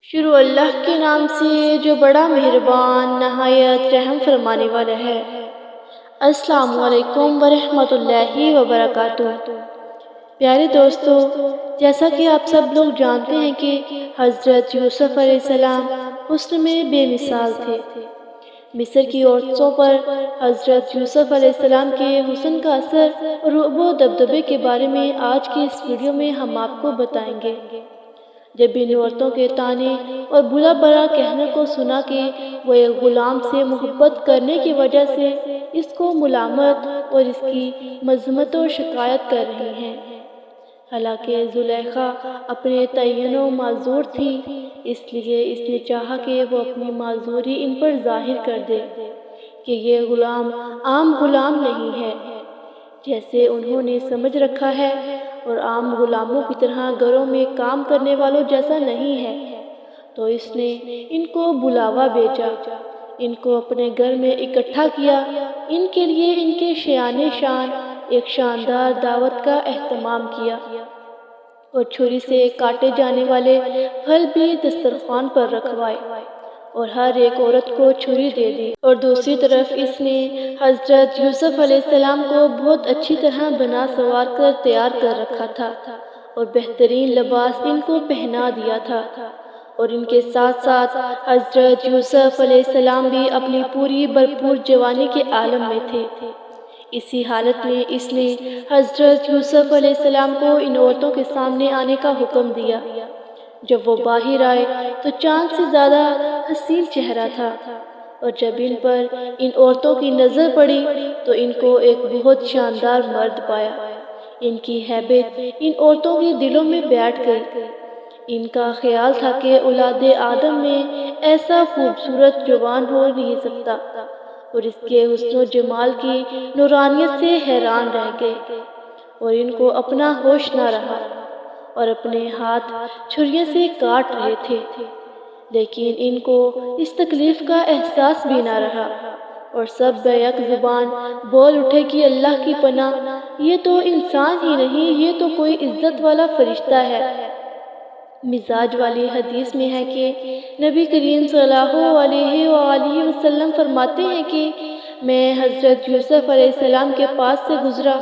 شروع اللہ کے نام سے جو بڑا مہربان نہایت رحم فرمانے والا ہے۔ السلام علیکم ورحمۃ اللہ وبرکاتہ۔ پیارے دوستو، جیسا کہ آپ سب لوگ جانتے ہیں کہ حضرت یوسف علیہ السلام حسن میں بے مثال تھے۔ مصر کی عورتوں پر حضرت یوسف علیہ السلام کے حسن کا اثر اور رعب و دبدبے کے بارے میں آج کی اس ویڈیو میں ہم آپ کو بتائیں گے۔ جب ان عورتوں کے طعنے اور برا بھلا کہنے کو سنا کہ وہ ایک غلام سے محبت کرنے کی وجہ سے اس کو ملامت اور اس کی مذمت و شکایت کر رہی ہیں، حالانکہ زلیخا اپنے تعین و معذور تھی، اس لیے اس نے چاہا کہ وہ اپنی معذوری ان پر ظاہر کر دے کہ یہ غلام عام غلام نہیں ہے جیسے انہوں نے سمجھ رکھا ہے، اور عام غلاموں کی طرح گھروں میں کام کرنے والوں جیسا نہیں ہے۔ تو اس نے ان کو بلاوا بھیجا، ان کو اپنے گھر میں اکٹھا کیا، ان کے لیے ان کے شایان شان ایک شاندار دعوت کا اہتمام کیا، اور چھری سے کاٹے جانے والے پھل بھی دسترخوان پر رکھوائے اور ہر ایک عورت کو چھری دے دی۔ اور دوسری طرف اس نے حضرت یوسف علیہ السلام کو بہت اچھی طرح بنا سنوار کر تیار کر رکھا تھا اور بہترین لباس ان کو پہنا دیا تھا، اور ان کے ساتھ ساتھ حضرت یوسف علیہ السلام بھی اپنی پوری بھرپور جوانی کے عالم میں تھے۔ اسی حالت میں اس نے حضرت یوسف علیہ السلام کو ان عورتوں کے سامنے آنے کا حکم دیا۔ جب وہ باہر آئے تو چاند سے زیادہ حسین چہرہ تھا، اور جب ان پر ان عورتوں کی نظر پڑی تو ان کو ایک بہت شاندار مرد پایا۔ ان کی ہیبت ان عورتوں کے دلوں میں بیٹھ گئی۔ ان کا خیال تھا کہ اولاد آدم میں ایسا خوبصورت جوان ہو نہیں سکتا، اور اس کے حسن و جمال کی نورانیت سے حیران رہ گئے، اور ان کو اپنا ہوش نہ رہا اور اپنے ہاتھ چھریوں سے کاٹ رہے تھے، لیکن ان کو اس تکلیف کا احساس بھی نہ رہا، اور سب بیک زبان بول اٹھے کہ اللہ کی پناہ، یہ تو انسان ہی نہیں، یہ تو کوئی عزت والا فرشتہ ہے۔ مزاج والی حدیث میں ہے کہ نبی کریم صلی اللہ علیہ وآلہ وسلم فرماتے ہیں کہ میں حضرت یوسف علیہ السلام کے پاس سے گزرا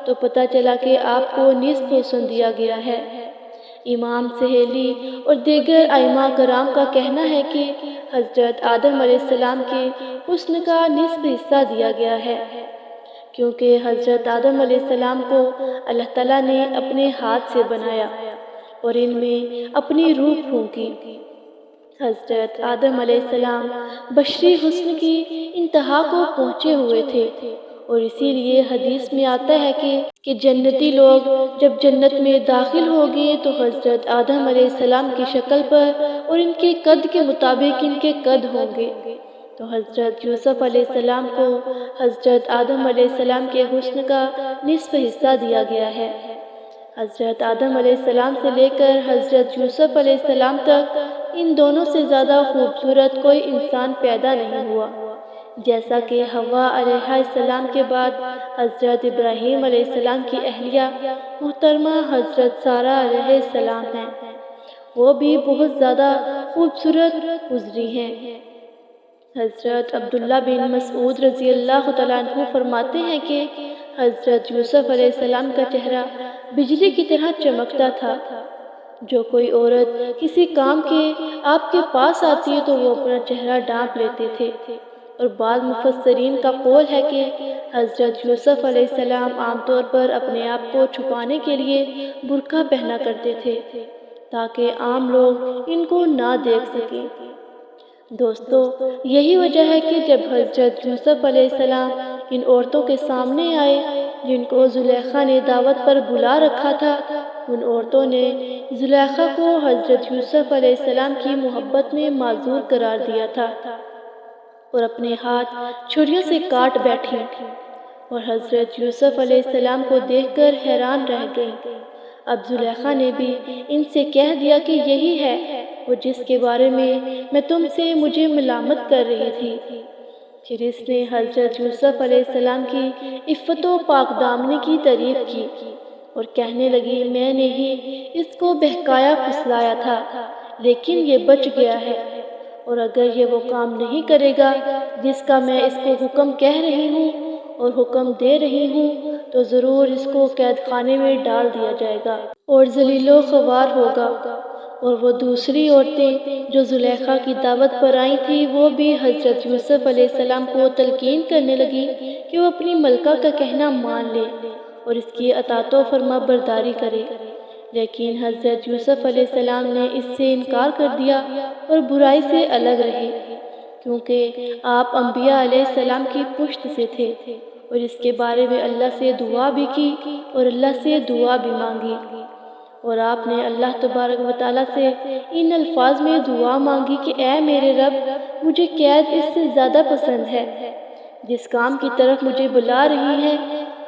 تو پتہ چلا کہ آپ کو نصف حسن دیا گیا ہے۔ امام سہیلی اور دیگر ائمہ کرام کا کہنا ہے کہ حضرت آدم علیہ السلام کے حسن کا نصف حصہ دیا گیا ہے، کیونکہ حضرت آدم علیہ السلام کو اللہ تعالیٰ نے اپنے ہاتھ سے بنایا اور ان میں اپنی روح پھونکی۔ حضرت آدم علیہ السلام بشری حسن کی انتہا کو پہنچے ہوئے تھے، اور اسی لیے حدیث میں آتا ہے کہ جنتی لوگ جب جنت میں داخل ہو گئے تو حضرت آدم علیہ السلام کی شکل پر اور ان کے قد کے مطابق ان کے قد ہوں گے۔ تو حضرت یوسف علیہ السلام کو حضرت آدم علیہ السلام کے حسن کا نصف حصہ دیا گیا ہے۔ حضرت آدم علیہ السلام سے لے کر حضرت یوسف علیہ السلام تک ان دونوں سے زیادہ خوبصورت کوئی انسان پیدا نہیں ہوا، جیسا کہ حوا علیہ السلام کے بعد حضرت ابراہیم علیہ السلام کی اہلیہ محترمہ حضرت سارہ علیہ السلام ہیں، وہ بھی بہت زیادہ خوبصورت گزری ہیں۔ حضرت عبداللہ بن مسعود رضی اللہ تعالیٰ عنہ فرماتے ہیں کہ حضرت یوسف علیہ السلام کا چہرہ بجلی کی طرح چمکتا تھا۔ جو کوئی عورت کسی کام کے آپ کے پاس آتی ہے تو وہ اپنا چہرہ ڈھانپ لیتے تھے، اور بعض مفسرین کا قول ہے کہ حضرت یوسف علیہ السلام عام طور پر اپنے آپ کو چھپانے کے لیے برقع پہنا کرتے تھے تاکہ عام لوگ ان کو نہ دیکھ سکیں۔ دوستو، یہی وجہ ہے کہ جب حضرت یوسف علیہ السلام ان عورتوں کے سامنے آئے جن کو زلیخا نے دعوت پر بلا رکھا تھا، ان عورتوں نے زلیخا کو حضرت یوسف علیہ السلام کی محبت میں معذور قرار دیا تھا اور اپنے ہاتھ چھریوں سے کاٹ بیٹھی، اور حضرت یوسف علیہ السلام کو دیکھ کر حیران رہ گئیں۔ اب زلیخا نے بھی ان سے کہہ دیا کہ یہی ہے وہ جس کے بارے میں تم سے مجھے ملامت کر رہی تھی۔ پھر اس نے حضرت یوسف علیہ السلام کی عفت و پاک دامنی کی تعریف کی اور کہنے لگی، میں نے ہی اس کو بہکایا پھسلایا تھا، لیکن یہ بچ گیا ہے، اور اگر یہ وہ کام نہیں کرے گا جس کا میں اس کو حکم کہہ رہی ہوں اور حکم دے رہی ہوں، تو ضرور اس کو قید خانے میں ڈال دیا جائے گا اور ذلیل و خوار ہوگا۔ اور وہ دوسری عورتیں جو زلیخا کی دعوت پر آئی تھیں، وہ بھی حضرت یوسف علیہ السلام کو تلقین کرنے لگی کہ وہ اپنی ملکہ کا کہنا مان لے اور اس کی اطاعت و فرما برداری کرے، لیکن حضرت یوسف علیہ السلام نے اس سے انکار کر دیا اور برائی سے الگ رہے، کیونکہ آپ انبیاء علیہ السلام کی پشت سے تھے، اور اس کے بارے میں اللہ سے دعا بھی کی اور اللہ سے دعا بھی مانگی، اور آپ نے اللہ تبارک و تعالیٰ سے ان الفاظ میں دعا مانگی کہ اے میرے رب، مجھے قید اس سے زیادہ پسند ہے جس کام کی طرف مجھے بلا رہی ہے،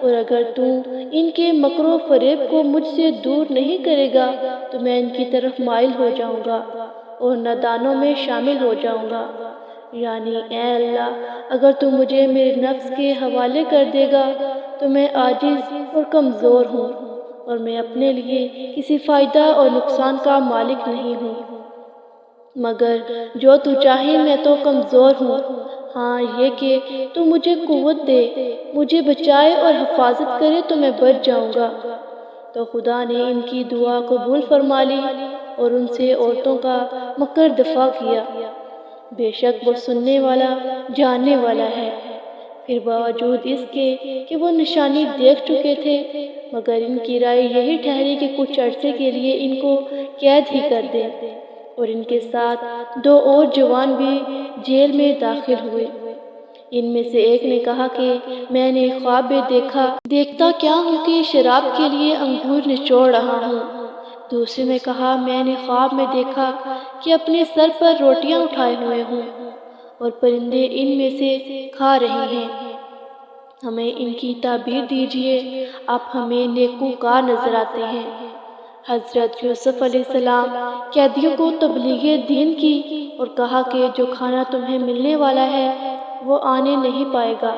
اور اگر تو ان کے مکر و فریب کو مجھ سے دور نہیں کرے گا تو میں ان کی طرف مائل ہو جاؤں گا اور نادانوں میں شامل ہو جاؤں گا۔ یعنی اے اللہ، اگر تو مجھے میرے نفس کے حوالے کر دے گا تو میں عاجز اور کمزور ہوں، اور میں اپنے لیے کسی فائدہ اور نقصان کا مالک نہیں ہوں، مگر جو تو چاہے میں تو کمزور ہوں، ہاں یہ کہ تو مجھے قوت دے، مجھے بچائے اور حفاظت کرے تو میں بچ جاؤں گا۔ تو خدا نے ان کی دعا قبول فرما لی اور ان سے عورتوں کا مکر دفع کیا، بے شک وہ سننے والا جاننے والا ہے۔ پھر باوجود اس کے کہ وہ نشانی دیکھ چکے تھے، مگر ان کی رائے یہی ٹھہری کہ کچھ عرصے کے لیے ان کو قید ہی کر دیں، اور ان کے ساتھ 2 اور جوان بھی جیل میں داخل ہوئے۔ ان میں سے ایک نے کہا کہ میں نے خواب میں دیکھتا کیا ہوں کہ شراب کے لیے انگور نچوڑ رہا ہوں۔ دوسرے نے کہا میں نے خواب میں دیکھا کہ اپنے سر پر روٹیاں اٹھائے ہوئے ہوں اور پرندے ان میں سے کھا رہے ہیں، ہمیں ان کی تعبیر دیجیے، آپ ہمیں نیکوکار نظر آتے ہیں۔ حضرت یوسف علیہ السلام قیدیوں کو تبلیغ دین کی اور کہا کہ جو کھانا تمہیں ملنے والا ہے وہ آنے نہیں پائے گا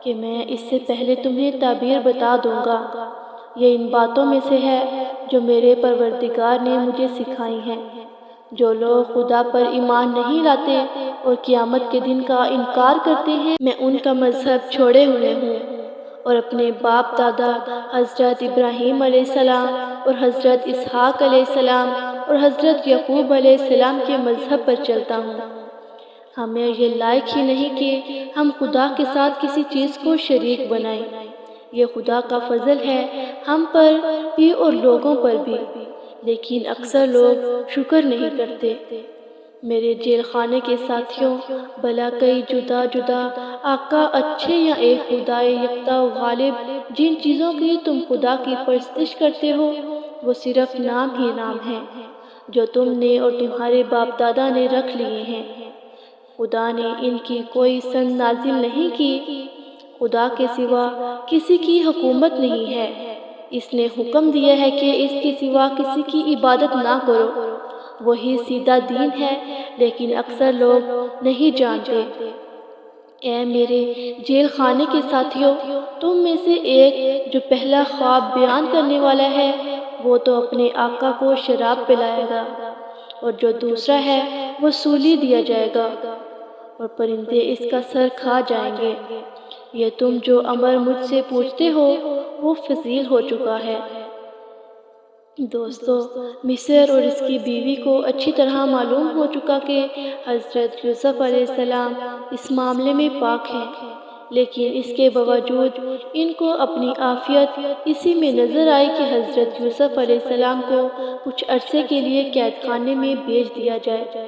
کہ میں اس سے پہلے تمہیں تعبیر بتا دوں گا۔ یہ ان باتوں میں سے ہے جو میرے پروردگار نے مجھے سکھائی ہیں۔ جو لوگ خدا پر ایمان نہیں لاتے اور قیامت کے دن کا انکار کرتے ہیں، میں ان کا مذہب چھوڑے ہوئے ہوں اور اپنے باپ دادا حضرت ابراہیم علیہ السلام اور حضرت اسحاق علیہ السلام اور حضرت یعقوب علیہ السلام کے مذہب پر چلتا ہوں۔ ہمیں یہ لائق ہی نہیں کہ ہم خدا کے ساتھ کسی چیز کو شریک بنائیں۔ یہ خدا کا فضل ہے ہم پر بھی اور لوگوں پر بھی، لیکن اکثر لوگ شکر نہیں کرتے۔ میرے جیل خانے کے ساتھیوں، بھلا کئی جدا جدا آقا اچھے یا ایک خدائے یکتا و غالب، جن چیزوں کی تم خدا کی پرستش کرتے ہو وہ صرف نام ہی نام ہیں جو تم نے اور تمہارے باپ دادا نے رکھ لیے ہیں۔ خدا نے ان کی کوئی سند نازل نہیں کی، خدا کے سوا کسی کی حکومت نہیں ہے، اس نے حکم دیا ہے کہ اس کے سوا کسی کی عبادت نہ کرو، وہی سیدھا دین ہے، لیکن اکثر لوگ نہیں جانتے۔ اے میرے جیل خانے کے ساتھیوں، تم میں سے ایک جو پہلا خواب بیان کرنے والا ہے وہ تو اپنے آقا کو شراب پلائے گا، اور جو دوسرا ہے وہ سولی دیا جائے گا اور پرندے اس کا سر کھا جائیں گے۔ یہ تم جو امر مجھ سے پوچھتے ہو وہ فصیل ہو چکا ہے۔ دوستو، مصر اور اس کی بیوی کو اچھی طرح معلوم ہو چکا کہ حضرت یوسف علیہ السلام اس معاملے میں پاک ہیں، لیکن اس کے باوجود ان کو اپنی عافیت اسی میں نظر آئی کہ حضرت یوسف علیہ السلام کو کچھ عرصے کے لیے قید خانے میں بھیج دیا جائے۔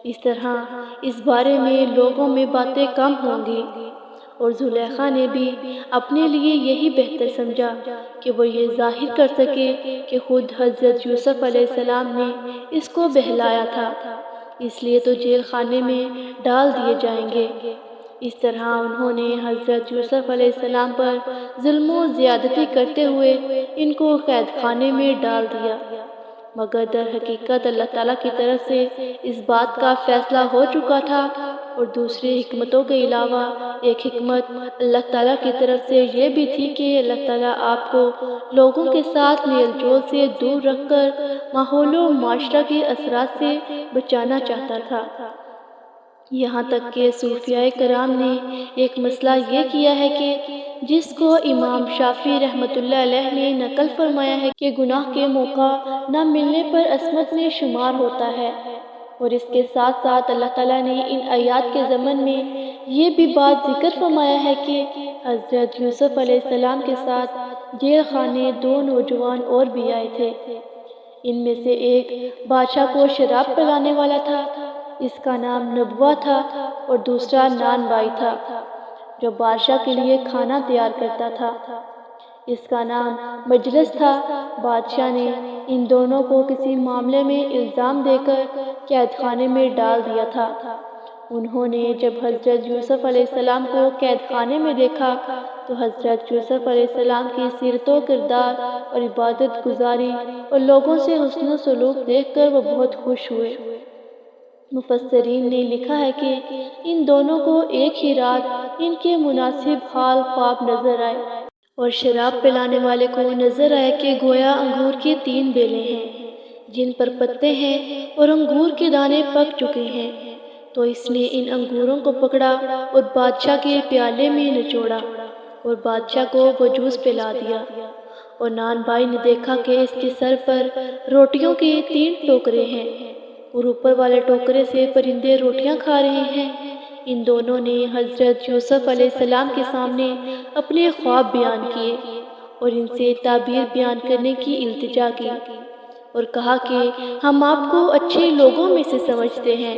اس طرح اس بارے میں لوگوں میں باتیں کم ہوں گی، اور زلیخا نے بھی اپنے لیے یہی بہتر سمجھا کہ وہ یہ ظاہر کر سکے کہ خود حضرت یوسف علیہ السلام نے اس کو بہلایا تھا، اس لیے تو جیل خانے میں ڈال دیے جائیں گے۔ اس طرح انہوں نے حضرت یوسف علیہ السلام پر ظلم و زیادتی کرتے ہوئے ان کو قید خانے میں ڈال دیا، مگر در حقیقت اللہ تعالیٰ کی طرف سے اس بات کا فیصلہ ہو چکا تھا اور دوسری حکمتوں کے علاوہ ایک حکمت اللہ تعالیٰ کی طرف سے یہ بھی تھی کہ اللہ تعالیٰ آپ کو لوگوں کے ساتھ میل جول سے دور رکھ کر ماحول و معاشرہ کے اثرات سے بچانا چاہتا تھا۔ یہاں تک کہ صوفیاء کرام نے ایک مسئلہ یہ کیا ہے کہ جس کو امام شافعی رحمۃ اللہ علیہ نے نقل فرمایا ہے کہ گناہ کے موقع نہ ملنے پر عصمت میں شمار ہوتا ہے، اور اس کے ساتھ ساتھ اللہ تعالیٰ نے ان آیات کے ضمن میں یہ بھی بات ذکر فرمایا ہے کہ حضرت یوسف علیہ السلام کے ساتھ جیل خانے 2 نوجوان اور بھی آئے تھے۔ ان میں سے ایک بادشاہ کو شراب پلانے والا تھا، اس کا نام نبوہ تھا، اور دوسرا نان بائی تھا جو بادشاہ کے لیے کھانا تیار کرتا تھا، اس کا نام مجلس تھا۔ بادشاہ نے ان دونوں کو کسی معاملے میں الزام دے کر قید خانے میں ڈال دیا تھا۔ انہوں نے جب حضرت یوسف علیہ السلام کو قید خانے میں دیکھا تو حضرت یوسف علیہ السلام کی سیرت و کردار اور عبادت گزاری اور لوگوں سے حسن و سلوک دیکھ کر وہ بہت خوش ہوئے۔ مفسرین نے لکھا ہے کہ ان دونوں کو ایک ہی رات ان کے مناسب حال خواب نظر آئے، اور شراب پلانے والے کو نظر آیا کہ گویا انگور کی 3 بیلیں ہیں جن پر پتے ہیں اور انگور کے دانے پک چکے ہیں، تو اس نے ان انگوروں کو پکڑا اور بادشاہ کے پیالے میں نچوڑا اور بادشاہ کو وہ جوس پلا دیا۔ اور نان بھائی نے دیکھا کہ اس کے سر پر روٹیوں کے 3 ٹوکرے ہیں اور اوپر والے ٹوکرے سے پرندے روٹیاں کھا رہے ہیں۔ ان دونوں نے حضرت یوسف علیہ السلام کے سامنے اپنے خواب بیان کیے اور ان سے تعبیر بیان کرنے کی التجا کی اور کہا کہ ہم آپ کو اچھے لوگوں میں سے سمجھتے ہیں۔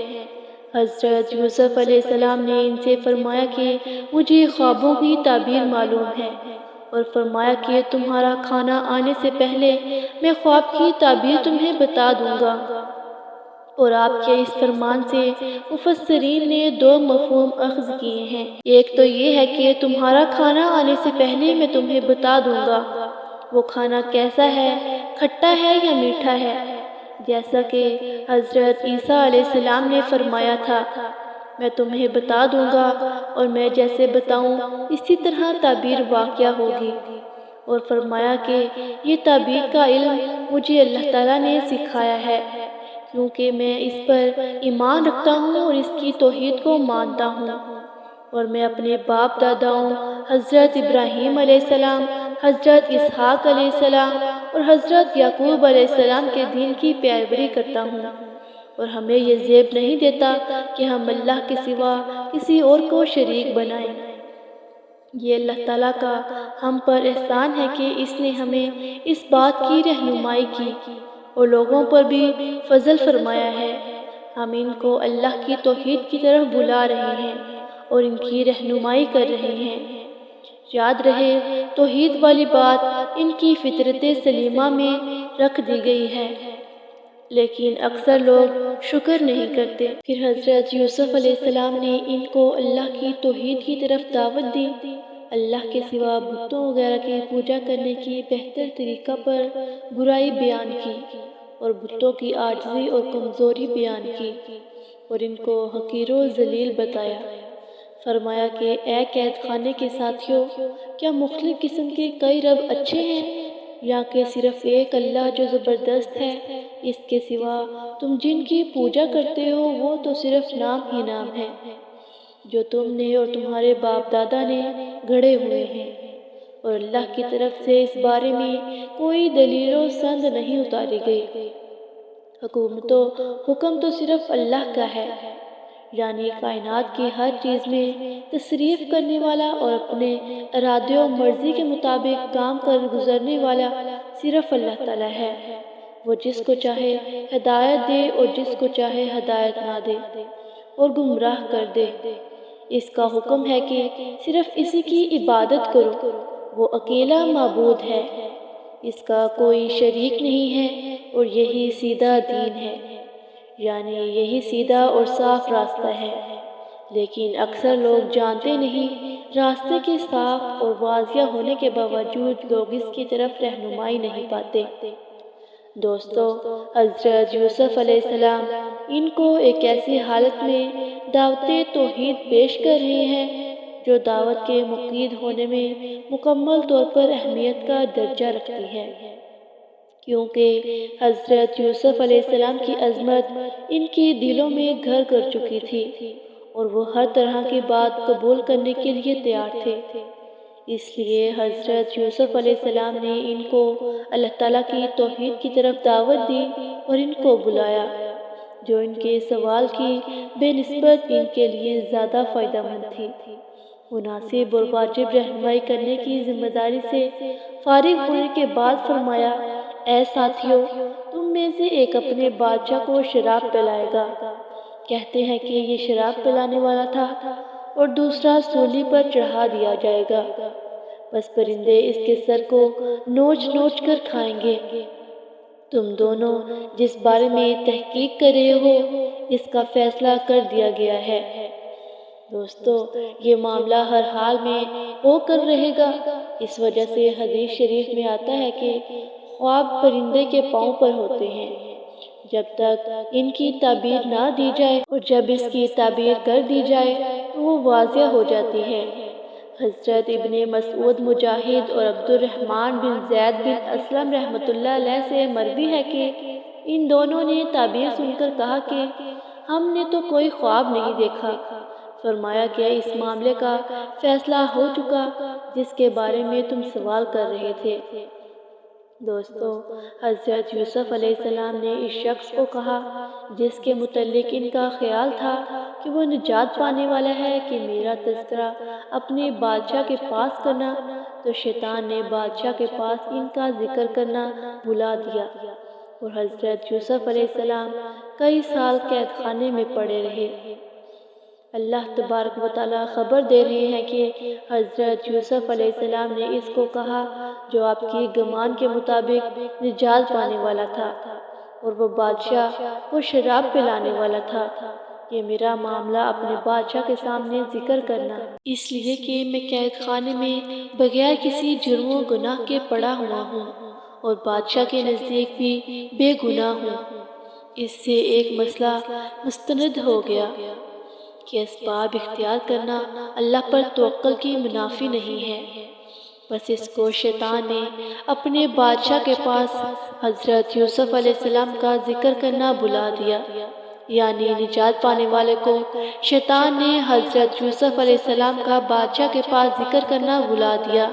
حضرت یوسف علیہ السلام نے ان سے فرمایا کہ مجھے خوابوں کی تعبیر معلوم ہے، اور فرمایا کہ تمہارا کھانا آنے سے پہلے میں خواب کی تعبیر تمہیں بتا دوں گا۔ اور آپ کے اس فرمان سے مفسرین نے 2 مفہوم اخذ کیے ہیں۔ ایک تو یہ ہے کہ تمہارا کھانا آنے سے پہلے میں تمہیں بتا دوں گا، وہ کھانا کیسا ہے، کھٹا ہے یا میٹھا ہے، جیسا کہ حضرت عیسیٰ علیہ السلام نے فرمایا تھا میں تمہیں بتا دوں گا، اور میں جیسے بتاؤں اسی طرح تعبیر واقعہ ہوگی۔ اور فرمایا کہ یہ تعبیر کا علم مجھے اللہ تعالیٰ نے سکھایا ہے، کیونکہ میں اس پر ایمان رکھتا ہوں اور اس کی توحید کو مانتا ہوں، اور میں اپنے باپ داداؤں حضرت ابراہیم علیہ السلام، حضرت اسحاق علیہ السلام اور حضرت یعقوب علیہ السلام کے دین کی پیروی کرتا ہوں، اور ہمیں یہ زیب نہیں دیتا کہ ہم اللہ کے سوا کسی اور کو شریک بنائیں۔ یہ اللہ تعالیٰ کا ہم پر احسان ہے کہ اس نے ہمیں اس بات کی رہنمائی کی اور لوگوں پر بھی فضل فرمایا ہے۔ ہم ان کو اللہ کی توحید کی طرف بلا رہے ہیں اور ان کی رہنمائی کر رہے ہیں۔ یاد رہے توحید والی بات ان کی فطرت سلیمہ میں رکھ دی گئی ہے، لیکن اکثر لوگ شکر نہیں کرتے۔ پھر حضرت یوسف علیہ السلام نے ان کو اللہ کی توحید کی طرف دعوت دی، اللہ کے سوا بتوں وغیرہ کی پوجا کرنے کی بہتر طریقہ پر برائی بیان کی اور بتوں کی عاجزی اور کمزوری بیان کی اور ان کو حقیر و ذلیل بتایا۔ فرمایا کہ اے قید خانے کے ساتھیوں، کیا مختلف قسم کے کئی رب اچھے ہیں، یا کہ صرف ایک اللہ جو زبردست ہے؟ اس کے سوا تم جن کی پوجا کرتے ہو وہ تو صرف نام ہی نام ہے جو تم نے اور تمہارے باپ دادا نے گڑھے ہوئے ہیں، اور اللہ کی طرف سے اس بارے میں کوئی دلیل و سند نہیں اتاری گئی۔ حکومت و حکم تو صرف اللہ کا ہے، یعنی کائنات کی ہر چیز میں تصریف کرنے والا اور اپنے ارادے و مرضی کے مطابق کام کر گزرنے والا صرف اللہ تعالیٰ ہے۔ وہ جس کو چاہے ہدایت دے اور جس کو چاہے ہدایت نہ دے اور گمراہ کر دے۔ اس کا حکم ہے کہ صرف اسی کی عبادت کرو، وہ اکیلا معبود ہے، اس کا کوئی شریک نہیں ہے، اور یہی سیدھا دین ہے، یعنی یہی سیدھا اور صاف راستہ ہے۔ لیکن اکثر لوگ جانتے نہیں، راستے کے صاف اور واضح ہونے کے باوجود لوگ اس کی طرف رہنمائی نہیں پاتے۔ دوستو، حضرت یوسف علیہ السلام ان کو ایک ایسی حالت میں دعوت توحید پیش کر رہے ہیں جو دعوت کے مقید ہونے میں مکمل طور پر اہمیت کا درجہ رکھتی ہے، کیونکہ حضرت یوسف علیہ السلام کی عظمت ان کے دلوں میں گھر کر چکی تھی اور وہ ہر طرح کی بات قبول کرنے کے لیے تیار تھے۔ اس لیے حضرت یوسف علیہ السلام نے ان کو اللہ تعالیٰ کی توحید کی طرف دعوت دی اور ان کو بلایا، جو ان کے سوال کی بے نسبت ان کے لیے زیادہ فائدہ مند تھی۔ مناسب اور واجب رہنمائی کرنے کی ذمہ داری سے فارغ ہونے کے بعد فرمایا، اے ساتھیو، تم میں سے ایک اپنے بادشاہ کو شراب پلائے گا۔ کہتے ہیں کہ یہ شراب پلانے والا تھا اور دوسرا سولی پر چڑھا دیا جائے گا، بس پرندے اس کے سر کو نوچ نوچ کر کھائیں گے۔ تم دونوں جس بارے میں تحقیق کر رہے ہو اس کا فیصلہ کر دیا گیا ہے۔ دوستو، یہ معاملہ ہر حال میں ہو کر رہے گا۔ اس وجہ سے حدیث شریف میں آتا ہے کہ خواب پرندے کے پاؤں پر ہوتے ہیں جب تک ان کی تعبیر نہ دی جائے، اور جب اس کی تعبیر کر دی جائے تو وہ واضح ہو جاتی ہے۔ حضرت ابن مسعود مجاہد اور عبد الرحمن بن زید بن اسلم رحمۃ اللہ علیہ سے مروی ہے کہ ان دونوں نے تعبیر سن کر کہا کہ ہم نے تو کوئی خواب نہیں دیکھا۔ فرمایا کہ اس معاملے کا فیصلہ ہو چکا جس کے بارے میں تم سوال کر رہے تھے۔ دوستو، حضرت یوسف علیہ السلام نے اس شخص کو کہا جس کے متعلق ان کا خیال تھا کہ وہ نجات پانے والا ہے کہ میرا تذکرہ اپنے بادشاہ کے پاس کرنا، تو شیطان نے بادشاہ کے پاس ان کا ذکر کرنا بھلا دیا اور حضرت یوسف علیہ السلام کئی سال قید خانے میں پڑے رہے۔ اللہ تبارک و تعالیٰ خبر دے رہے ہیں کہ حضرت یوسف علیہ السلام نے اس کو کہا جو آپ کی گمان کے مطابق نجات پانے والا تھا، اور وہ بادشاہ کو شراب پلانے والا تھا، یہ میرا معاملہ اپنے بادشاہ کے سامنے ذکر کرنا، اس لیے کہ میں قید خانے میں بغیر کسی جرم و گناہ کے پڑا ہوا ہوں اور بادشاہ کے نزدیک بھی بے گناہ ہوں۔ اس سے ایک مسئلہ مستند ہو گیا کہ اسباب اختیار کرنا اللہ پر توکل کی منافی نہیں ہے۔ بس اس کو شیطان نے اپنے بادشاہ کے پاس حضرت یوسف علیہ السلام کا ذکر کرنا بھلا دیا، یعنی نجات پانے والے کو شیطان نے حضرت یوسف علیہ السلام کا بادشاہ کے پاس ذکر کرنا بھلا دیا۔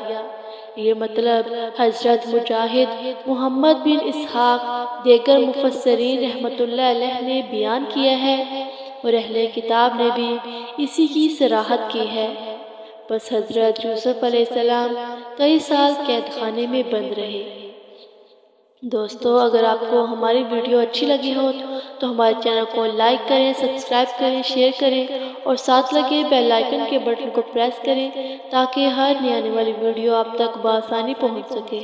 یہ مطلب حضرت مجاہد، محمد بن اسحاق، دیگر مفسرین رحمۃ اللہ علیہ نے بیان کیا ہے اور اہل کتاب نے بھی اسی کی صراحت کی ہے۔ بس حضرت یوسف علیہ السلام کئی سال قید خانے میں بند رہے۔ دوستو، اگر آپ کو ہماری ویڈیو اچھی لگی ہو تو ہمارے چینل کو لائک کریں، سبسکرائب کریں، شیئر کریں اور ساتھ لگے بیل آئیکن کے بٹن کو پریس کریں تاکہ ہر نئی آنے والی ویڈیو آپ تک بآسانی پہنچ سکے۔